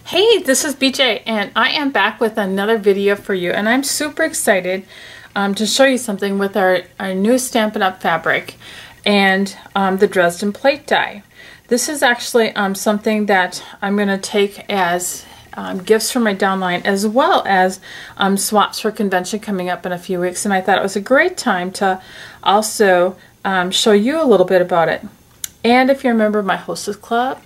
Hey, this is BJ and I am back with another video for you, and I'm super excited to show you something with our new Stampin' Up! Fabric and the Dresden plate die. This is actually something that I'm going to take as gifts for my downline, as well as swaps for convention coming up in a few weeks, and I thought it was a great time to also show you a little bit about it. And if you're a member of my Hostess Club,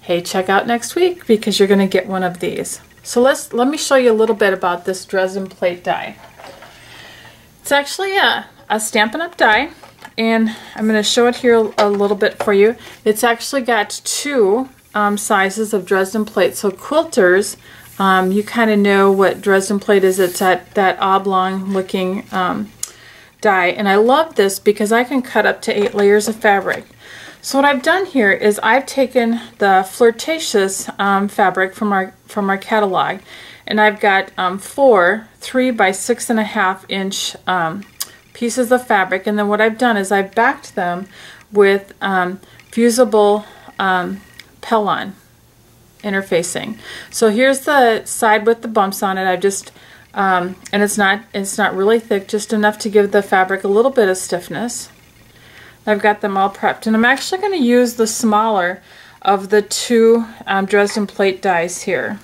hey, check out next week because you're going to get one of these. So let me show you a little bit about this Dresden plate die. It's actually a Stampin' Up! Die, and I'm going to show it here a little bit for you. It's actually got two sizes of Dresden plate. So quilters, you kind of know what Dresden plate is. It's that oblong looking die, and I love this because I can cut up to 8 layers of fabric. So what I've done here is I've taken the Flirtatious fabric from our catalog, and I've got 4 3 by 6.5 inch pieces of fabric, and then what I've done is I've backed them with fusible Pellon interfacing. So here's the side with the bumps on it. I've just and it's not really thick, just enough to give the fabric a little bit of stiffness. I've got them all prepped, and I'm actually going to use the smaller of the two Dresden plate dies here.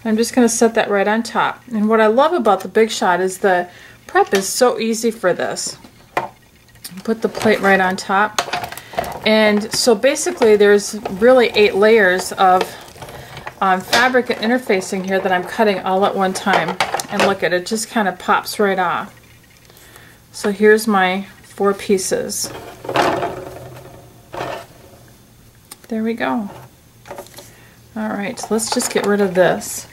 I'm just going to set that right on top. And what I love about the Big Shot is the prep is so easy for this. Put the plate right on top, and so basically there's really 8 layers of fabric and interfacing here that I'm cutting all at one time. And look at it, just kind of pops right off. So here's my 4 pieces. There we go. Alright, so let's just get rid of this.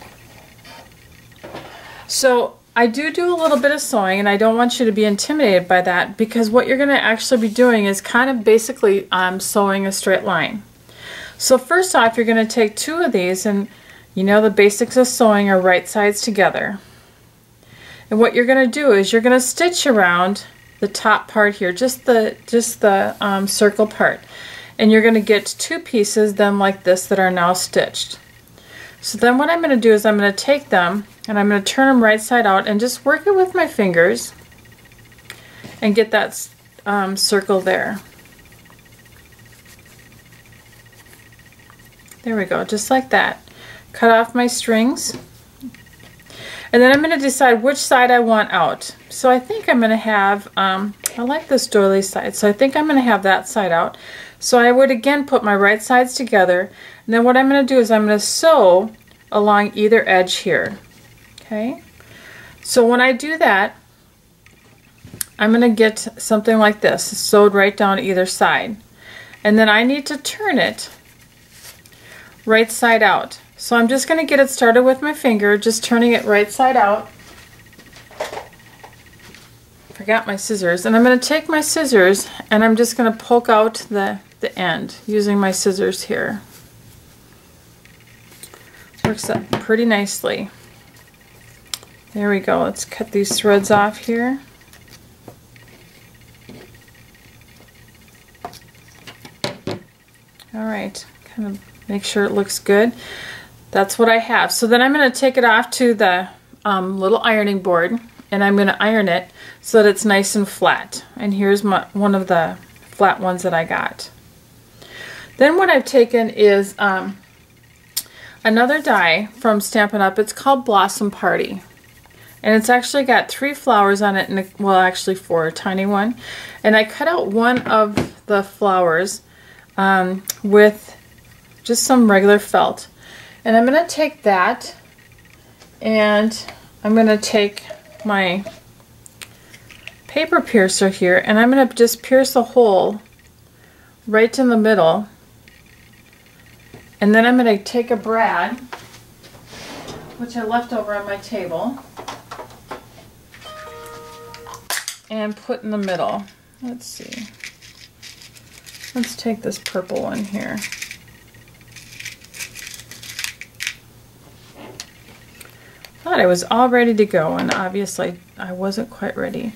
So I do a little bit of sewing, and I don't want you to be intimidated by that, because what you're going to actually be doing is kind of basically sewing a straight line. So first off, you're going to take 2 of these, and you know the basics of sewing are right sides together. And what you're going to do is you're going to stitch around the top part here, just the circle part, and you're going to get 2 pieces then like this that are now stitched. So then what I'm going to do is I'm going to take them and I'm going to turn them right side out and just work it with my fingers and get that circle there. There we go, just like that. Cut off my strings. And then I'm going to decide which side I want out. So I think I'm going to have, I like this doily side, so I think I'm going to have that side out. So I would again put my right sides together, and then what I'm going to do is I'm going to sew along either edge here. Okay? So when I do that, I'm going to get something like this, sewed right down either side. And then I need to turn it right side out. So I'm just going to get it started with my finger, just turning it right side out. Forgot my scissors. And I'm going to take my scissors and I'm just going to poke out the end using my scissors here. Works up pretty nicely. There we go. Let's cut these threads off here. Alright, kind of make sure it looks good. That's what I have. So then I'm going to take it off to the little ironing board, and I'm going to iron it so that it's nice and flat. And here's one of the flat ones that I got. Then what I've taken is another die from Stampin' Up! It's called Blossom Party. And it's actually got 3 flowers on it, and well, actually 4, a tiny one. And I cut out one of the flowers with just some regular felt. And I'm going to take that, and I'm going to take my paper piercer here, and I'm going to just pierce a hole right in the middle. And then I'm going to take a brad, which I left over on my table, and put in the middle. Let's see. Let's take this purple one here. Thought I was all ready to go, and obviously I wasn't quite ready.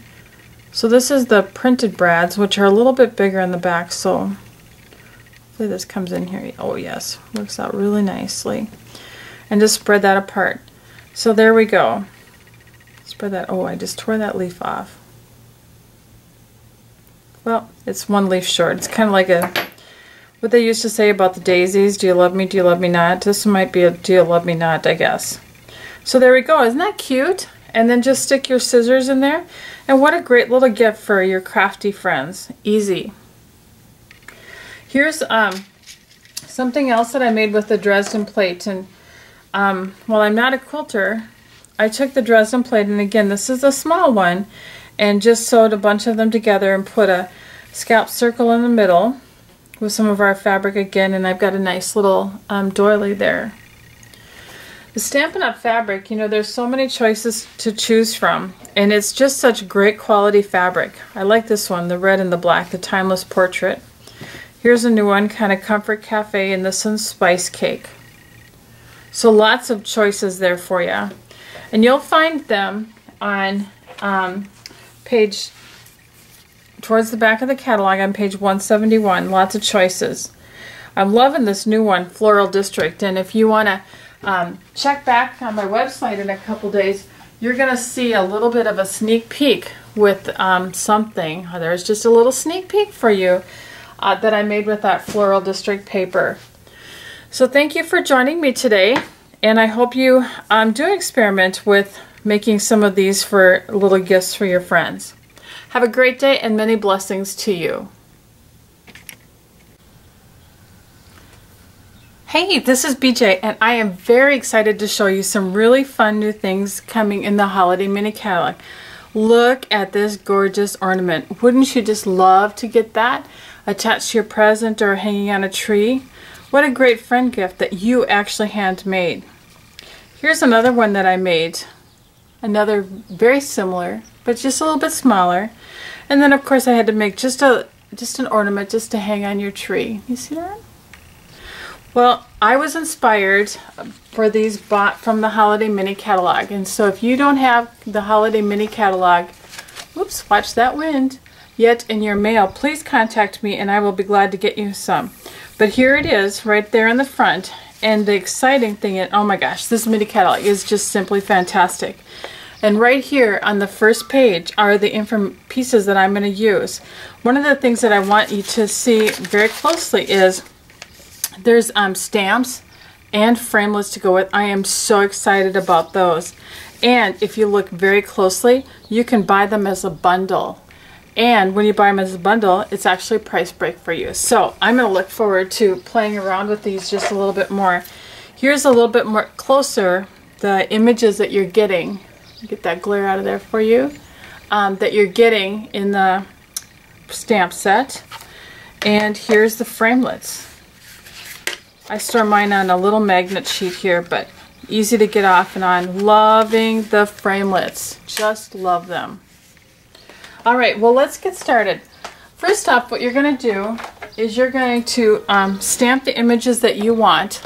So this is the printed brads, which are a little bit bigger in the back, so hopefully this comes in here. Oh yes, works out really nicely. and just spread that apart. So there we go. Spread that. Oh, I just tore that leaf off. Well, it's one leaf short. It's kind of like what they used to say about the daisies. Do you love me? Do you love me not? This might be a do you love me not, I guess. So there we go. Isn't that cute? And then just stick your scissors in there. And what a great little gift for your crafty friends. Easy. Here's something else that I made with the Dresden plate. And while I'm not a quilter, I took the Dresden plate, and again, this is a small one, and just sewed a bunch of them together and put a scallop circle in the middle with some of our fabric again, and I've got a nice little doily there. The Stampin' Up! Fabric, you know, there's so many choices to choose from, and it's just such great quality fabric. I like this one, the red and the black, the Timeless Portrait. Here's a new one, kind of Comfort Cafe, and this one's Spice Cake. So lots of choices there for you. And you'll find them on page, towards the back of the catalog on page 171. Lots of choices. I'm loving this new one, Floral District, and if you want to check back on my website in a couple days, you're going to see a little bit of a sneak peek with something. There's just a little sneak peek for you that I made with that Floral District paper. So thank you for joining me today, and I hope you do experiment with making some of these for little gifts for your friends. Have a great day and many blessings to you. Hey, this is BJ, and I am very excited to show you some really fun new things coming in the holiday mini catalog. Look at this gorgeous ornament. Wouldn't you just love to get that attached to your present or hanging on a tree? What a great friend gift that you actually handmade. Here's another one that I made. Another very similar, but just a little bit smaller. And then of course I had to make just an ornament just to hang on your tree. You see that? Well, I was inspired for these bought from the Holiday Mini Catalog. And so if you don't have the Holiday Mini Catalog, whoops, watch that wind, yet in your mail, please contact me and I will be glad to get you some. But here it is right there in the front. And the exciting thing is, oh my gosh, this mini catalog is just simply fantastic. And right here on the first page are the pieces that I'm going to use. One of the things that I want you to see very closely is there's stamps and framelits to go with. I am so excited about those. And if you look very closely, you can buy them as a bundle. And when you buy them as a bundle, it's actually a price break for you. So I'm going to look forward to playing around with these just a little bit more. Here's a little bit more closer, the images that you're getting. Get that glare out of there for you. That you're getting in the stamp set. And here's the framelits. I store mine on a little magnet sheet here, but easy to get off and on. Loving the framelits. Just love them. Alright, well let's get started. First off, what you're going to do is you're going to stamp the images that you want,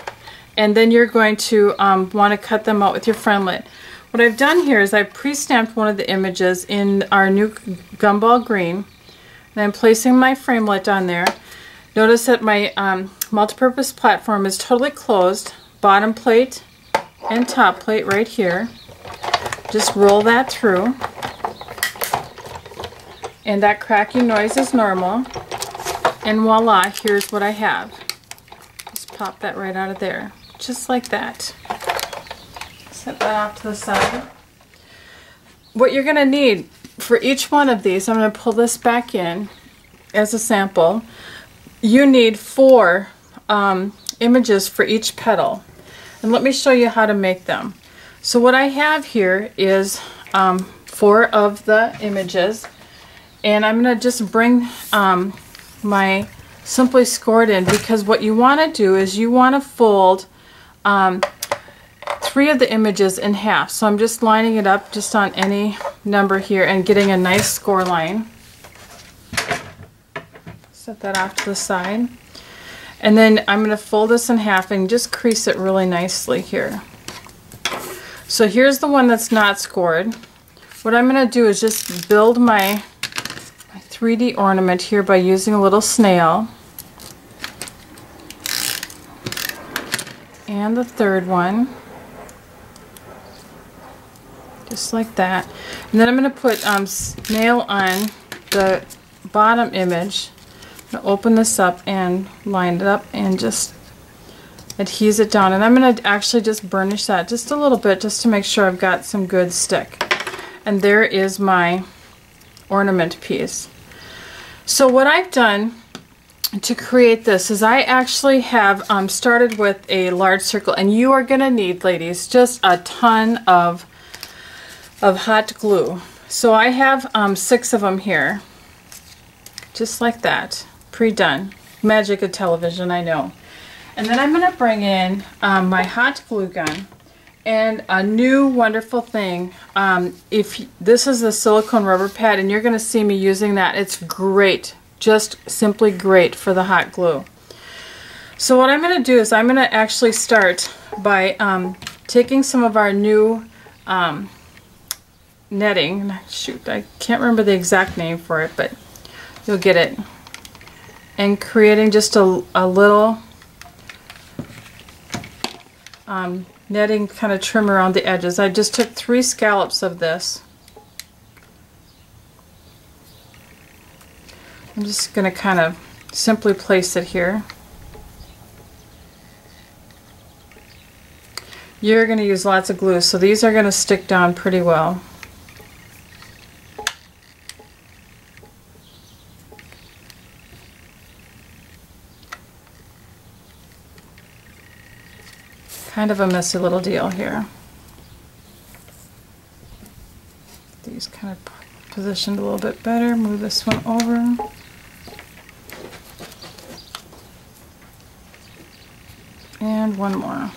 and then you're going to want to cut them out with your framelit. What I've done here is I've pre-stamped one of the images in our new Gumball green, and I'm placing my framelit on there. Notice that my multipurpose platform is totally closed, bottom plate and top plate right here. Just roll that through. And that cracking noise is normal. And voila, here's what I have. Just pop that right out of there. Just like that. Set that off to the side. What you're going to need for each one of these, I'm going to pull this back in as a sample. You need 4 images for each petal. And let me show you how to make them. So what I have here is 4 of the images. And I'm going to just bring my Simply Scored in, because what you want to do is you want to fold 3 of the images in half. So I'm just lining it up just on any number here and getting a nice score line. Set that off to the side. And then I'm going to fold this in half and just crease it really nicely here. So here's the one that's not scored. What I'm going to do is just build my 3D ornament here by using a little snail. And the third one. just like that. And then I'm going to put snail on the bottom image. I'm going to open this up and line it up and just adhese it down. And I'm going to actually just burnish that just a little bit just to make sure I've got some good stick. And there is my ornament piece. So what I've done to create this is I actually have started with a large circle, and you are going to need, ladies, just a ton of hot glue. So I have 6 of them here, just like that, pre-done. Magic of television, I know. And then I'm going to bring in my hot glue gun. And a new wonderful thing, if this is a silicone rubber pad, and you're going to see me using that, it's great, just simply great for the hot glue. So what I'm going to do is I'm going to actually start by taking some of our new netting. Shoot, I can't remember the exact name for it, but you'll get it. And creating just a little netting kind of trim around the edges. I just took 3 scallops of this. I'm just going to kind of simply place it here. You're going to use lots of glue, so these are going to stick down pretty well. Kind of a messy little deal here. These kind of positioned a little bit better. Move this one over. And one more.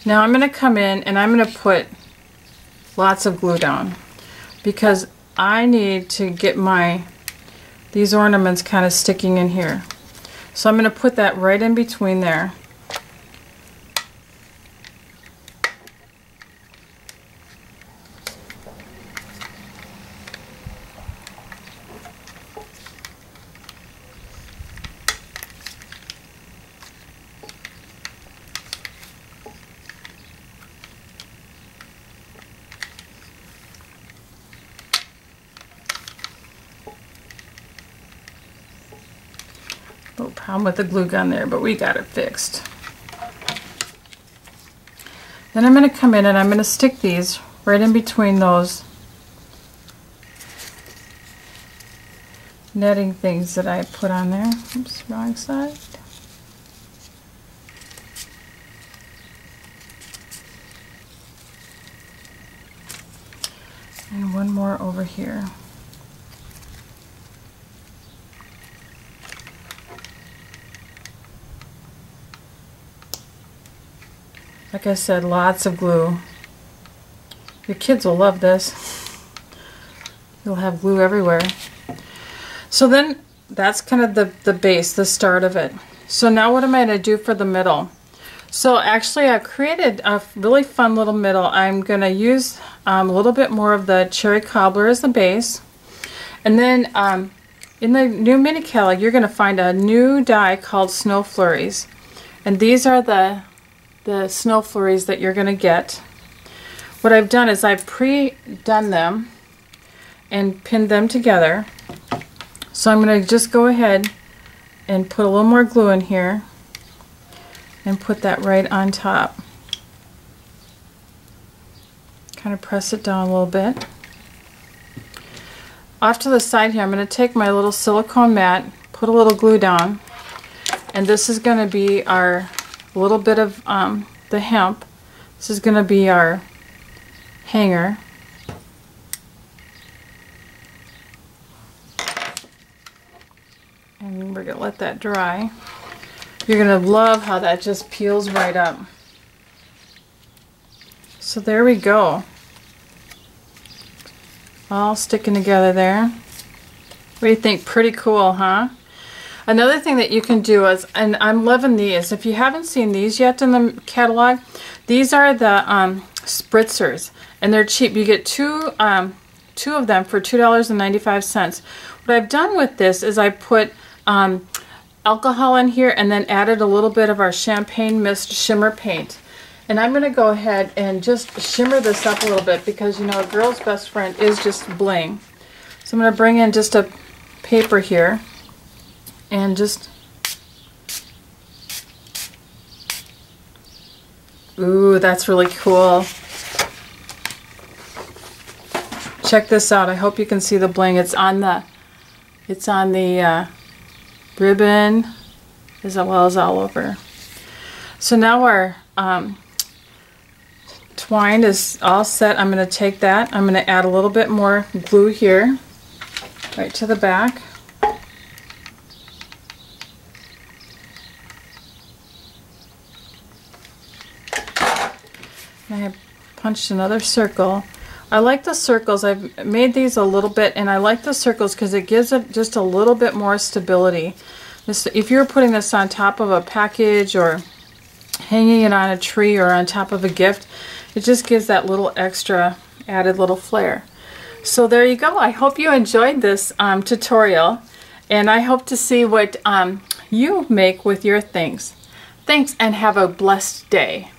Now I'm going to come in and I'm going to put lots of glue down because I need to get these ornaments kind of sticking in here. So I'm going to put that right in between there. Little problem with the glue gun there, but we got it fixed. Then I'm going to come in and I'm going to stick these right in between those netting things that I put on there. Oops, wrong side. And one more over here. Like I said, lots of glue. Your kids will love this. You'll have glue everywhere. So then that's kind of the base, the start of it. So now what am I going to do for the middle? So actually I created a really fun little middle. I'm going to use a little bit more of the cherry cobbler as the base. And then in the new mini catalog you're going to find a new die called Snow Flurries. And these are the Snow Flurries that you're going to get. What I've done is I've pre-done them and pinned them together. So I'm going to just go ahead and put a little more glue in here and put that right on top. Kind of press it down a little bit. Off to the side here I'm going to take my little silicone mat, put a little glue down, and this is going to be our little bit of the hemp. This is going to be our hanger. And we're going to let that dry. You're going to love how that just peels right up. So there we go. All sticking together there. What do you think? Pretty cool, huh? Another thing that you can do is, and I'm loving these, if you haven't seen these yet in the catalog, these are the spritzers, and they're cheap. You get two of them for $2.95. What I've done with this is I put alcohol in here and then added a little bit of our champagne mist shimmer paint. And I'm going to go ahead and just shimmer this up a little bit because, you know, a girl's best friend is just bling. So I'm going to bring in just a paper here and just, ooh, that's really cool. Check this out. I hope you can see the bling. It's on the ribbon as well as all over. So now our twine is all set. I'm going to take that. I'm going to add a little bit more glue here, right to the back. I have punched another circle. I like the circles. I've made these a little bit, and I like the circles because it gives it just a little bit more stability. If you're putting this on top of a package or hanging it on a tree or on top of a gift, it just gives that little extra added little flair. So there you go. I hope you enjoyed this tutorial, and I hope to see what you make with your things. Thanks, and have a blessed day.